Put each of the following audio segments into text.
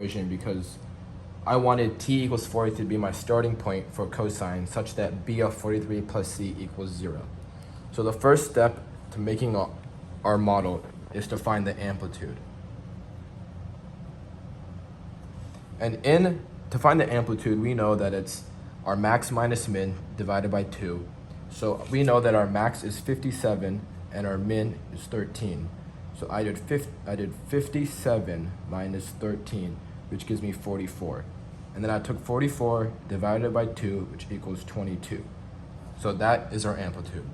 equation because I wanted t equals 43 to be my starting point for cosine such that b of 43 plus c equals 0. So the first step to making our model is to find the amplitude. And to find the amplitude, we know that it's our max minus min divided by 2. So we know that our max is 57 and our min is 13. So I did 57 minus 13, which gives me 44. And then I took 44 divided by 2, which equals 22. So that is our amplitude.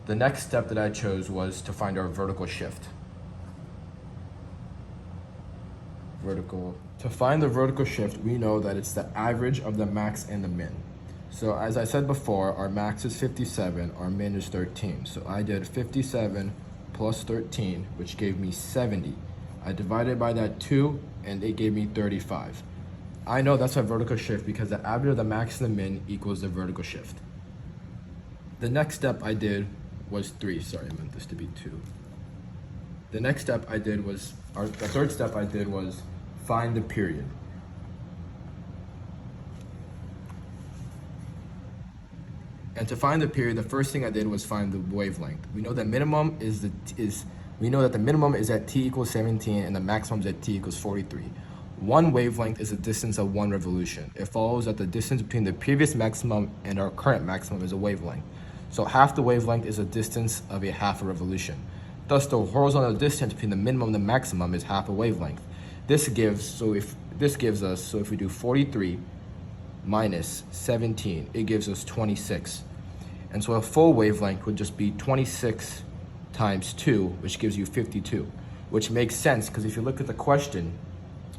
The next step that I chose was to find our vertical shift. To find the vertical shift, we know that it's the average of the max and the min. So as I said before, our max is 57, our min is 13. So I did 57 plus 13, which gave me 70. I divided by that 2, and it gave me 35. I know that's a vertical shift because the average of the max and the min equals the vertical shift. The next step I did was 3. Sorry, I meant this to be 2. The next step I did was, the third step I did was find the period. And to find the period, the first thing I did was find the wavelength. We know that minimum we know that the minimum is at t equals 17 and the maximum is at t equals 43. One wavelength is a distance of 1 revolution. It follows that the distance between the previous maximum and our current maximum is a wavelength. So half the wavelength is a distance of a half a revolution. Thus, the horizontal distance between the minimum and the maximum is half a wavelength. If we do 43 minus 17, it gives us 26. And so a full wavelength would just be 26 times 2, which gives you 52, which makes sense because if you look at the question,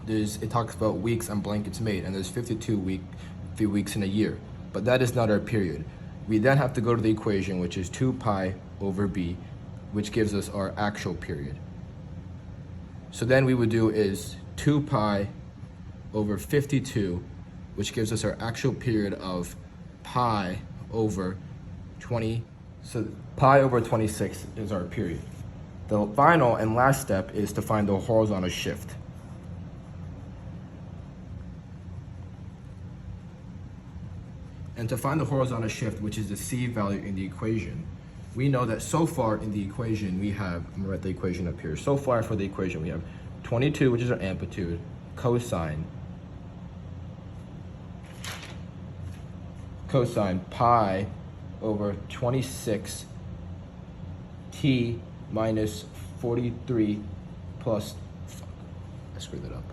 it talks about weeks and blankets made, and there's 52 weeks in a year, but that is not our period. We then have to go to the equation, which is 2 pi over b, which gives us our actual period. So then we would do is 2 pi over 52, which gives us our actual period of pi over 20. So pi over 26 is our period. The final and last step is to find the horizontal shift. And to find the horizontal shift, which is the c value in the equation, we know that so far in the equation we have, I'm gonna write the equation up here. So far for the equation we have 22, which is our amplitude, cosine pi over 26 t minus 43 plus, I screwed that up.